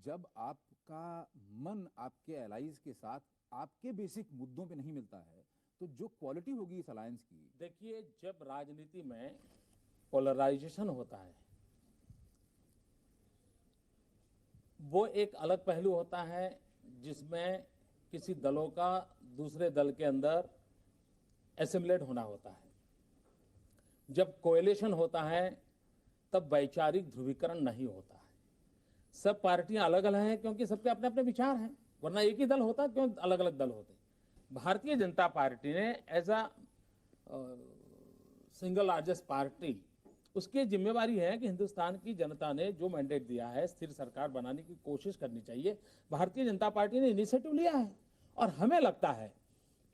जब आपका मन आपके एलाइज के साथ आपके बेसिक मुद्दों पे नहीं मिलता है तो जो क्वालिटी होगी इस अलायंस की। देखिए, जब राजनीति में पोलराइजेशन होता है वो एक अलग पहलू होता है जिसमें किसी दलों का दूसरे दल के अंदर एसिमुलेट होना होता है। जब कोएलिशन होता है तब वैचारिक ध्रुवीकरण नहीं होता है। सब पार्टियां अलग अलग हैं क्योंकि सबके अपने अपने विचार हैं, वरना एक ही दल होता क्यों अलग अलग दल होते। भारतीय जनता पार्टी ने as a single largest party उसकी जिम्मेवारी है कि हिंदुस्तान की जनता ने जो मैंडेट दिया है स्थिर सरकार बनाने की कोशिश करनी चाहिए। भारतीय जनता पार्टी ने इनिशिएटिव लिया है और हमें लगता है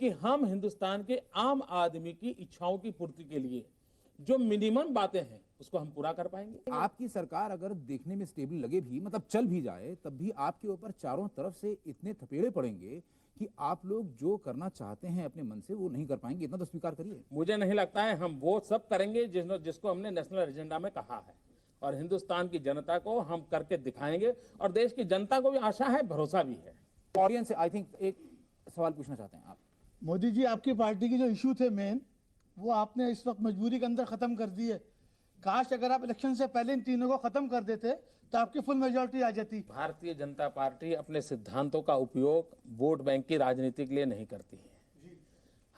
कि हम हिंदुस्तान के आम आदमी की इच्छाओं की पूर्ति के लिए जो मिनिमम बातें हैं उसको हम पूरा कर पाएंगे। आपकी सरकार अगर देखने में स्टेबल लगे भी, मतलब चल भी जाए, तब भी आपके ऊपर चारों तरफ से इतने थपेड़े पड़ेंगे कि आप लोग जो करना चाहते हैं अपने मन से वो नहीं कर पाएंगे। इतना तो स्वीकार करिए। मुझे नहीं लगता है हम वो सब करेंगे जिसको हमने नेशनल एजेंडा में कहा है, और हिंदुस्तान की जनता को हम करके दिखाएंगे और देश की जनता को भी आशा है, भरोसा भी है। ऑडियंस से आई थिंक एक सवाल पूछना चाहते हैं आप। मोदी जी, आपकी पार्टी के जो इशू थे मेन, वो आपने इस वक्त मजबूरी के अंदर खत्म कर दिए। काश अगर आप इलेक्शन से पहले इन तीनों को खत्म कर देते तो आपकी फुल मेजोरिटी आ जाती। भारतीय जनता पार्टी अपने सिद्धांतों का उपयोग वोट बैंक की राजनीति के लिए नहीं करती है।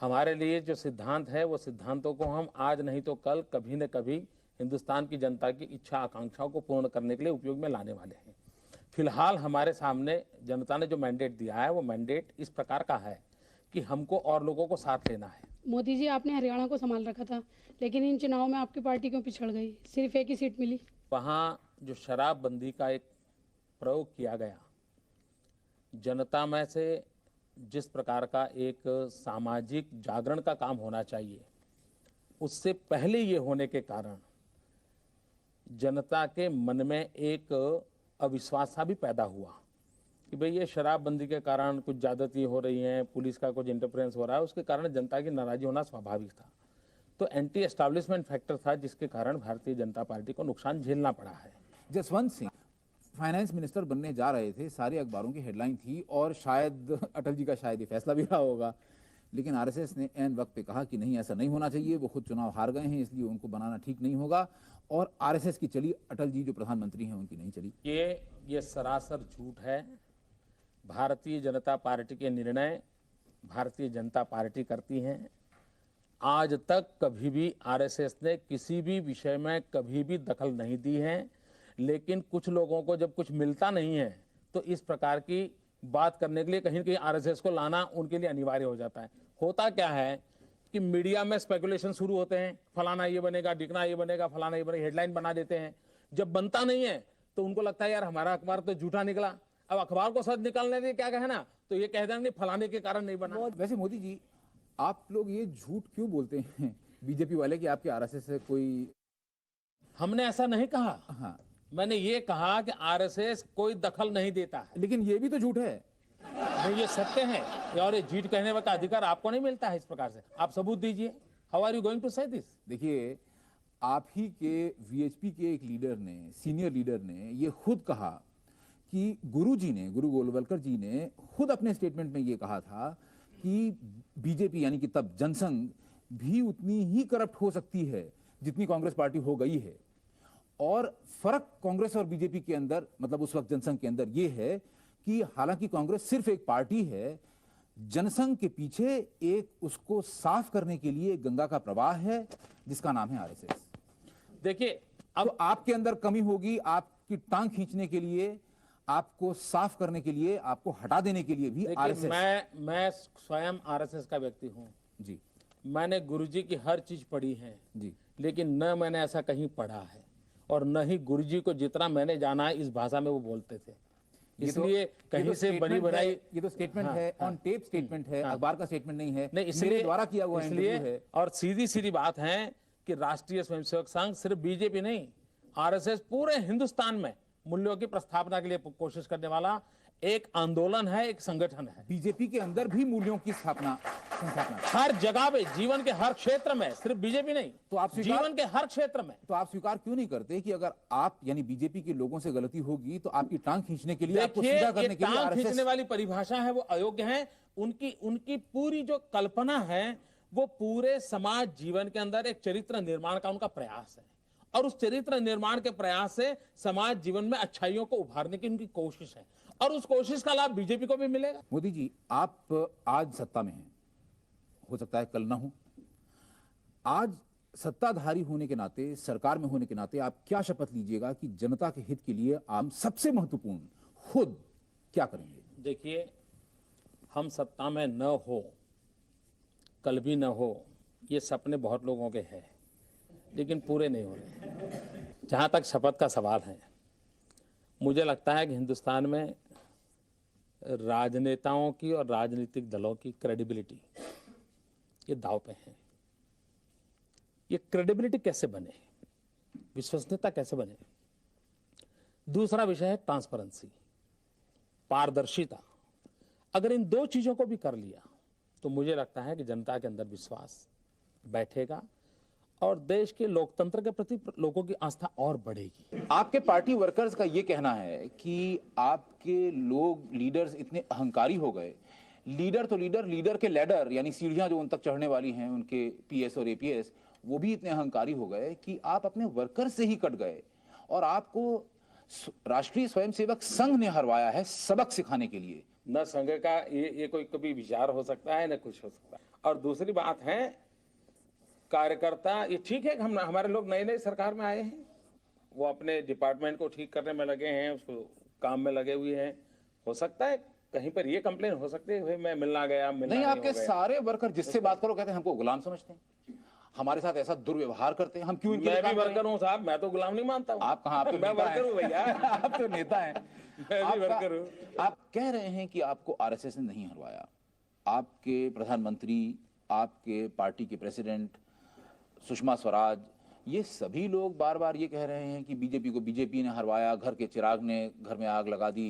हमारे लिए जो सिद्धांत है वो सिद्धांतों को हम आज नहीं तो कल कभी न कभी हिंदुस्तान की जनता की इच्छा आकांक्षाओं को पूर्ण करने के लिए उपयोग में लाने वाले हैं। फिलहाल हमारे सामने जनता ने जो मैंडेट दिया है वो मैंडेट इस प्रकार का है कि हमको और लोगों को साथ लेना है। मोदी जी, आपने हरियाणा को संभाल रखा था, लेकिन इन चुनाव में आपकी पार्टी क्यों पिछड़ गई? सिर्फ एक ही सीट मिली। वहाँ जो शराबबंदी का एक प्रयोग किया गया, जनता में से जिस प्रकार का एक सामाजिक जागरण का काम होना चाहिए उससे पहले ये होने के कारण जनता के मन में एक अविश्वास सा भी पैदा हुआ कि भाई ये शराबबंदी के कारण कुछ ज्यादती हो रही है, पुलिस का कुछ इंटरफेरेंस हो रहा है, उसके कारण जनता की नाराजगी होना स्वाभाविक था। तो एंटी एस्टैब्लिशमेंट फैक्टर था जिसके कारण भारतीय जनता पार्टी को नुकसान झेलना पड़ा है। जसवंत सिंह फाइनेंस मिनिस्टर बनने जा रहे थे, सारे अखबारों की हेडलाइन थी, और शायद अटल जी का शायद ये फैसला भी रहा होगा, लेकिन आरएसएस ने एन वक्त पे कहा कि नहीं, ऐसा नहीं होना चाहिए, वो खुद चुनाव हार गए हैं इसलिए उनको बनाना ठीक नहीं होगा, और आरएसएस की चली, अटल जी जो प्रधानमंत्री हैं उनकी नहीं चली। ये सरासर झूठ है। भारतीय जनता पार्टी के निर्णय भारतीय जनता पार्टी करती है। आज तक कभी भी आरएसएस ने किसी भी विषय में कभी भी दखल नहीं दी है, लेकिन कुछ लोगों को जब कुछ मिलता नहीं है तो इस प्रकार की बात करने के लिए कहीं न कहीं आरएसएस को लाना उनके लिए अनिवार्य हो जाता है। होता क्या है कि मीडिया में स्पेकुलेशन शुरू होते हैं, फलाना ये बनेगा, डिकना ये बनेगा, फलाना ये बनेगा, हेडलाइन बना देते हैं। जब बनता नहीं है तो उनको लगता है यार हमारा अखबार तो झूठा निकला, अब अखबार को सच निकालने के क्या कहना, तो ये कह देंगे फलाने के कारण नहीं बना। वैसे मोदी जी, आप लोग ये झूठ क्यों बोलते हैं बीजेपी वाले कि आपके आरएसएस से कोई? हमने ऐसा नहीं कहा। हाँ, मैंने ये कहा कि आरएसएस कोई दखल नहीं देता है। लेकिन ये भी तो झूठ है। नहीं, ये सत्य है, और ये झूठ कहने का अधिकार आपको नहीं मिलता है इस प्रकार से। आप सबूत दीजिए। How are you going to say this? देखिए, आप ही के वीएचपी के एक लीडर ने, सीनियर लीडर ने ये खुद कहा कि गुरु गोलवलकर जी ने खुद अपने स्टेटमेंट में ये कहा था कि बीजेपी यानी कि तब जनसंघ भी उतनी ही करप्ट हो सकती है जितनी कांग्रेस पार्टी हो गई है। और फर्क कांग्रेस और बीजेपी के अंदर, मतलब उस वक्त जनसंघ के अंदर, ये है कि हालांकि कांग्रेस सिर्फ एक पार्टी है, जनसंघ के पीछे एक उसको साफ करने के लिए गंगा का प्रवाह है जिसका नाम है आरएसएस। देखिए, अब आपके अंदर कमी होगी, आपकी टांग खींचने के लिए, आपको साफ करने के लिए, आपको हटा देने के लिए भी आरएसएस। मैं स्वयं आरएसएस का व्यक्ति हूँ जी। मैंने गुरुजी की हर चीज पढ़ी है जी, लेकिन न मैंने ऐसा कहीं पढ़ा है और न ही गुरुजी को जितना मैंने जाना है इस भाषा में वो बोलते थे। इसलिए कहीं से बनी बनाई ये तो स्टेटमेंट है, ऑन टेप स्टेटमेंट है, अखबार का स्टेटमेंट नहीं है, नहीं, इसलिए मेरे द्वारा किया हुआ इसलिए इंटरव्यू है। और सीधी सीधी बात है कि राष्ट्रीय स्वयंसेवक संघ सिर्फ बीजेपी नहीं, आरएसएस पूरे हिंदुस्तान में मूल्यों की प्रस्थापना के लिए कोशिश करने वाला एक आंदोलन है, एक संगठन है। बीजेपी के अंदर भी मूल्यों की संस्थापना हर जगह पे, जीवन के हर क्षेत्र में, सिर्फ बीजेपी नहीं, तो आप जीवन के हर क्षेत्र में। तो आप स्वीकार क्यों नहीं करते कि अगर आप यानी बीजेपी के लोगों से गलती होगी तो आपकी टांग खींचने के लिए, आपको देखिए, सीधा ये करने के लिए टांग आरएसएस खींचने वाली परिभाषा है वो अयोग्य है। उनकी पूरी जो कल्पना है वो पूरे समाज जीवन के अंदर एक चरित्र निर्माण का उनका प्रयास है, और उस चरित्र निर्माण के प्रयास से समाज जीवन में अच्छाइयों को उभारने की उनकी कोशिश है, और उस कोशिश का लाभ बीजेपी को भी मिलेगा। मोदी जी, आप आज सत्ता में हैं, हो सकता है कल ना हो। आज सत्ताधारी होने के नाते, सरकार में होने के नाते आप क्या शपथ लीजिएगा कि जनता के हित के लिए आप सबसे महत्वपूर्ण खुद क्या करेंगे? देखिए, हम सत्ता में न हो, कल भी न हो, ये सपने बहुत लोगों के हैं, लेकिन पूरे नहीं हो रहे। जहां तक शपथ का सवाल है, मुझे लगता है कि हिंदुस्तान में राजनेताओं की और राजनीतिक दलों की क्रेडिबिलिटी ये दांव पे है। ये क्रेडिबिलिटी कैसे बने, विश्वसनीयता कैसे बने? दूसरा विषय है ट्रांसपेरेंसी, पारदर्शिता। अगर इन दो चीजों को भी कर लिया तो मुझे लगता है कि जनता के अंदर विश्वास बैठेगा और देश के लोकतंत्र के प्रति लोगों की आस्था और बढ़ेगी। आपके पार्टी वर्कर्स का यह कहना है कि आपके लोग, लीडर्स इतने अहंकारी हो गए, लीडर तो लीडर के लैडर यानी सीढ़ियां जो उन तक चढ़ने वाली हैं, उनके पीएस और एपीएस, वो भी इतने अहंकारी हो गए कि आप अपने वर्कर से ही कट गए और आपको राष्ट्रीय स्वयंसेवक संघ ने हरवाया है सबक सिखाने के लिए। न संघ का ये कोई कभी विचार हो सकता है, न कुछ हो सकता है। और दूसरी बात है, कार्यकर्ता, ये ठीक है कि हमारे लोग नए नए सरकार में आए हैं, वो अपने डिपार्टमेंट को ठीक करने में लगे हैं, उसको काम में लगे हुए हैं। हो सकता है कहीं पर ये कंप्लेन हो सकती है, मैं मिलना गया, मिलना नहीं, आपके हो गया। सारे वर्कर जिससे बात करो कहते हैं हमको गुलाम समझते हैं, हमारे साथ ऐसा दुर्व्यवहार करते हैं, हम क्यों इनके लिए मैं भी काम करें? वर्कर हूँ साहब, मैं तो गुलाम नहीं मानता हूँ। आप कहाँ? आप तो मैं नेता वर्कर हैं। हूँ भैया। आप तो नेता हैं। मैं भी वर्कर हूँ। आप कह रहे हैं कि आपको आरएसएस ने नहीं हरवाया, आपके प्रधानमंत्री, आपके पार्टी के प्रेसिडेंट सुषमा स्वराज, ये सभी लोग बार बार ये कह रहे हैं कि बीजेपी को बीजेपी ने हरवाया, घर के चिराग ने घर में आग लगा दी।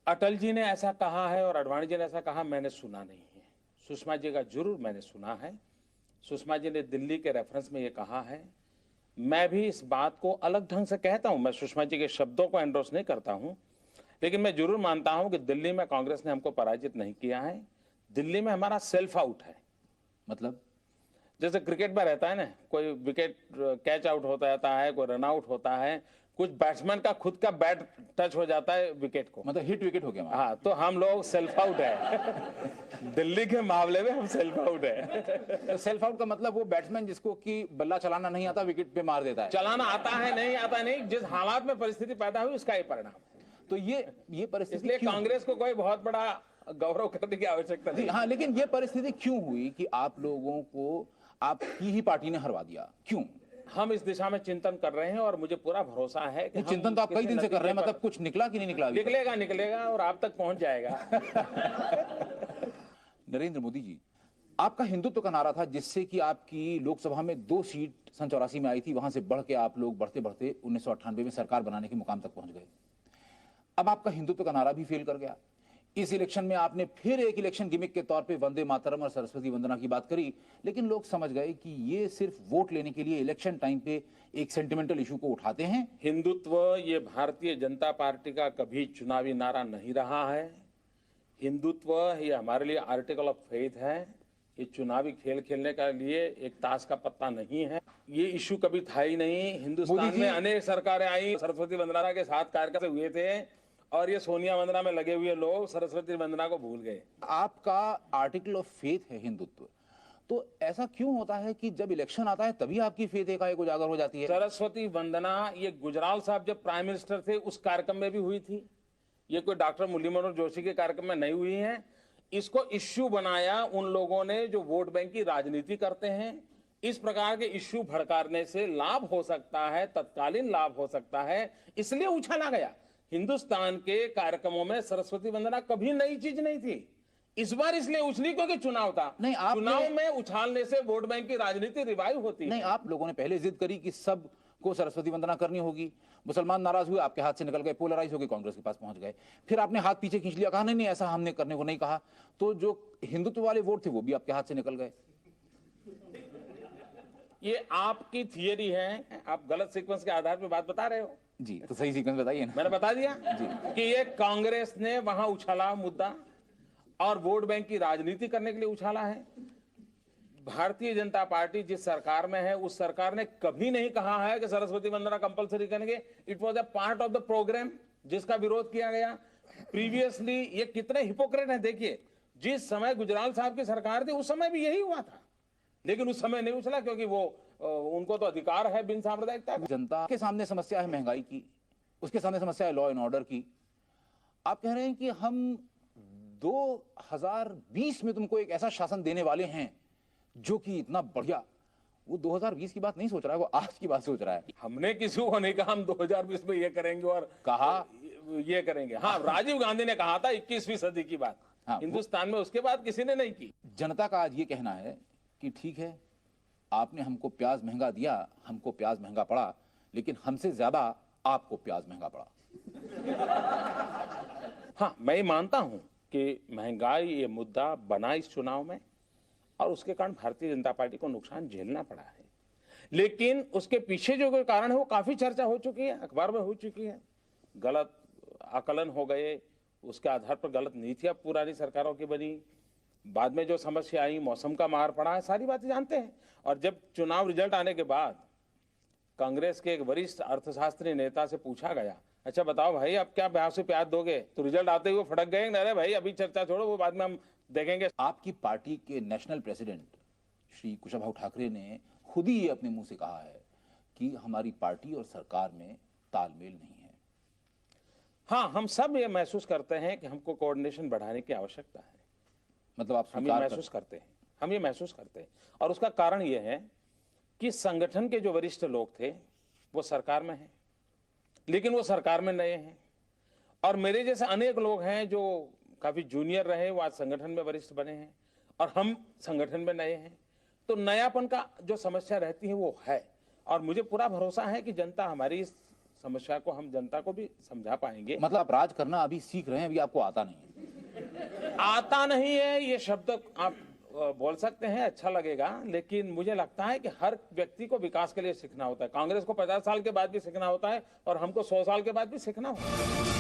अटल जी ने ऐसा कहा है और आडवाणी जी ने ऐसा कहा, मैंने सुना नहीं है। सुषमा जी का जरूर मैंने सुना है। सुषमा जी ने दिल्ली के रेफरेंस में ये कहा है। मैं भी इस बात को अलग ढंग से कहता हूं, मैं सुषमा जी के शब्दों को एंडोर्स नहीं करता हूं, लेकिन मैं जरूर मानता हूं कि दिल्ली में कांग्रेस ने हमको पराजित नहीं किया है। दिल्ली में हमारा सेल्फ आउट है। मतलब जैसे क्रिकेट में रहता है ना, कोई विकेट कैच आउट होता रहता है, कोई रन आउट होता है, कुछ बैट्समैन का खुद का बैट टच हो जाता है विकेट को, मतलब हिट विकेट हो गया हमारा। हाँ, तो हम लोग सेल्फ आउट है। दिल्ली के मामले में हम सेल्फ आउट है। तो सेल्फ आउट का मतलब वो बैट्समैन जिसको कि बल्ला चलाना नहीं आता, विकेट पे मार देता है। चलाना आता है, नहीं आता नहीं, जिस हालात में परिस्थिति पैदा हुई उसका ये परिणाम है। तो ये परिस्थिति इसलिए क्यों? कांग्रेस को कोई बहुत बड़ा गौरव करने की आवश्यकता नहीं। हाँ, लेकिन ये परिस्थिति क्यों हुई कि आप लोगों को आपकी ही पार्टी ने हरवा दिया? क्यों? हम इस दिशा में चिंतन कर रहे हैं और मुझे पूरा भरोसा है कि चिंतन तो आप कई दिन से कर रहे हैं, मतलब कुछ निकला कि नहीं निकला? निकलेगा और आप तक पहुंच जाएगा। नरेंद्र मोदी जी, आपका हिंदुत्व का नारा था जिससे कि आपकी लोकसभा में 2 सीट सन 84 में आई थी, वहां से बढ़ के आप लोग बढ़ते बढ़ते 1998 में सरकार बनाने के मुकाम तक पहुंच गए। अब आपका हिंदुत्व का नारा भी फेल कर गया। इस इलेक्शन में आपने फिर एक इलेक्शन गिमिक के तौर पे वंदे मातरम और सरस्वती वंदना की बात करी, लेकिन लोग समझ गए कि ये सिर्फ वोट लेने के लिए इलेक्शन टाइम पे एक सेंटिमेंटल इशू को उठाते हैं। हिंदुत्व ये भारतीय जनता पार्टी का कभी चुनावी नारा नहीं रहा है। हिंदुत्व ये हमारे लिए आर्टिकल ऑफ फेथ है। ये चुनावी खेल खेलने के लिए एक ताश का पत्ता नहीं है। ये इशू कभी था ही नहीं। हिंदुस्तान में अनेक सरकारें आई, सरस्वती वंदना के साथ कार्यक्रम हुए थे, और ये सोनिया वंदना में लगे हुए लोग सरस्वती वंदना को भूल गए। आपका आर्टिकल ऑफ फेथ है हिंदुत्व, तो ऐसा क्यों होता है कि जब इलेक्शन आता है तभी आपकी फेथ एकाएक उजागर हो जाती है? सरस्वती वंदना ये गुजराल साहब जब प्राइम मिनिस्टर थे उस कार्यक्रम में भी हुई थी। ये कोई डॉक्टर मुरली मनोहर जोशी के कार्यक्रम में नहीं हुई है। इसको इश्यू बनाया उन लोगों ने जो वोट बैंक की राजनीति करते हैं। इस प्रकार के इश्यू भड़काने से लाभ हो सकता है, तत्कालीन लाभ हो सकता है, इसलिए उछाला गया। हिंदुस्तान के कार्यक्रमों में सरस्वती वंदना कभी नई चीज नहीं थी। इस बार इसलिए उछली क्योंकि चुनाव था। नहीं, चुनाव में उछालने से वोट बैंक की राजनीति रिवाइव होती है। नहीं, आप लोगों ने पहले जिद करी कि सब को सरस्वती वंदना करनी होगी। मुसलमान नाराज हुए, आपके हाथ से निकल गए, पोलराइज हो गए, कांग्रेस के पास पहुंच गए। फिर आपने हाथ पीछे खींच लिया, कहा नहीं नहीं ऐसा हमने करने को नहीं कहा, तो जो हिंदुत्व वाले वोट थे वो भी आपके हाथ से निकल गए। ये आपकी थियरी है, आप गलत सीक्वेंस के आधार पर बात बता रहे हो। जी, तो सही सीक्वेंस बताइए ना। मैंने बता दिया जी। कि ये कांग्रेस ने वहां उछाला मुद्दा और वोट बैंक की राजनीति करने के लिए उछाला है। भारतीय जनता पार्टी जिस सरकार में है, उस सरकार ने कभी नहीं कहा है कि सरस्वती वंदना कंपलसरी करेंगे। It was a part of the programme जिसका विरोध किया गया प्रीवियसली। ये कितने हिपोक्रेट हैं देखिए, जिस समय गुजराल साहब की सरकार थी उस समय भी यही हुआ था, लेकिन उस समय नहीं उछला क्योंकि वो उनको तो अधिकार है बिन सांप्रदायिकता का। जनता के सामने समस्या है महंगाई की, उसके सामने समस्या है लॉ एंड ऑर्डर की। आप कह रहे हैं कि हम 2020 में तुमको एक ऐसा शासन देने वाले हैं जो कि इतना बढ़िया। वो 2020 की बात नहीं सोच रहा है, वो आज की बात सोच रहा है। हमने किसी को नहीं कहा हम 2020 में ये करेंगे और कहा ये करेंगे। हाँ, राजीव गांधी ने कहा था 21वीं सदी की बात। हाँ, हिंदुस्तान में उसके बाद किसी ने नहीं की। जनता का आज ये कहना है कि ठीक है, आपने हमको प्याज महंगा दिया, हमको प्याज महंगा पड़ा, लेकिन हमसे ज्यादा आपको प्याज महंगा पड़ा। हाँ, मैं ये मानता हूं कि महंगाई ये मुद्दा बना इस चुनाव में और उसके कारण भारतीय जनता पार्टी को नुकसान झेलना पड़ा है, लेकिन उसके पीछे जो कोई कारण है वो काफी चर्चा हो चुकी है, अखबार में हो चुकी है। गलत आकलन हो गए, उसके आधार पर गलत नीतियां पुरानी सरकारों की बनी, बाद में जो समस्या आई, मौसम का मार पड़ा है, सारी बातें जानते हैं। और जब चुनाव रिजल्ट आने के बाद कांग्रेस के एक वरिष्ठ अर्थशास्त्री नेता से पूछा गया, अच्छा बताओ भाई अब क्या ब्याज से प्याज दोगे, तो रिजल्ट आते हुए फटक गए, अरे भाई अभी चर्चा छोड़ो, वो बाद में हम देखेंगे। आपकी पार्टी के नेशनल प्रेसिडेंट श्री कुशाभाऊ ठाकरे ने खुद ही ये अपने मुंह से कहा है कि हमारी पार्टी और सरकार में तालमेल नहीं है। हाँ, हम सब ये महसूस करते हैं कि हमको कोऑर्डिनेशन बढ़ाने की आवश्यकता है। मतलब आप हम ये स्वीकार महसूस करते हैं, हम ये महसूस करते हैं। और उसका कारण ये है कि संगठन के जो वरिष्ठ लोग थे वो सरकार में हैं, लेकिन वो सरकार में नए हैं। और मेरे जैसे अनेक लोग हैं जो काफी जूनियर रहे, वो आज संगठन में वरिष्ठ बने हैं, और हम संगठन में नए हैं। तो नयापन का जो समस्या रहती है वो है, और मुझे पूरा भरोसा है कि जनता हमारी इस समस्या को, हम जनता को भी समझा पाएंगे। मतलब आप राज करना अभी सीख रहे हैं, अभी आपको आता नहीं है। आता नहीं है ये शब्द आप बोल सकते हैं, अच्छा लगेगा, लेकिन मुझे लगता है कि हर व्यक्ति को विकास के लिए सीखना होता है। कांग्रेस को 50 साल के बाद भी सीखना होता है और हमको 100 साल के बाद भी सीखना होता है।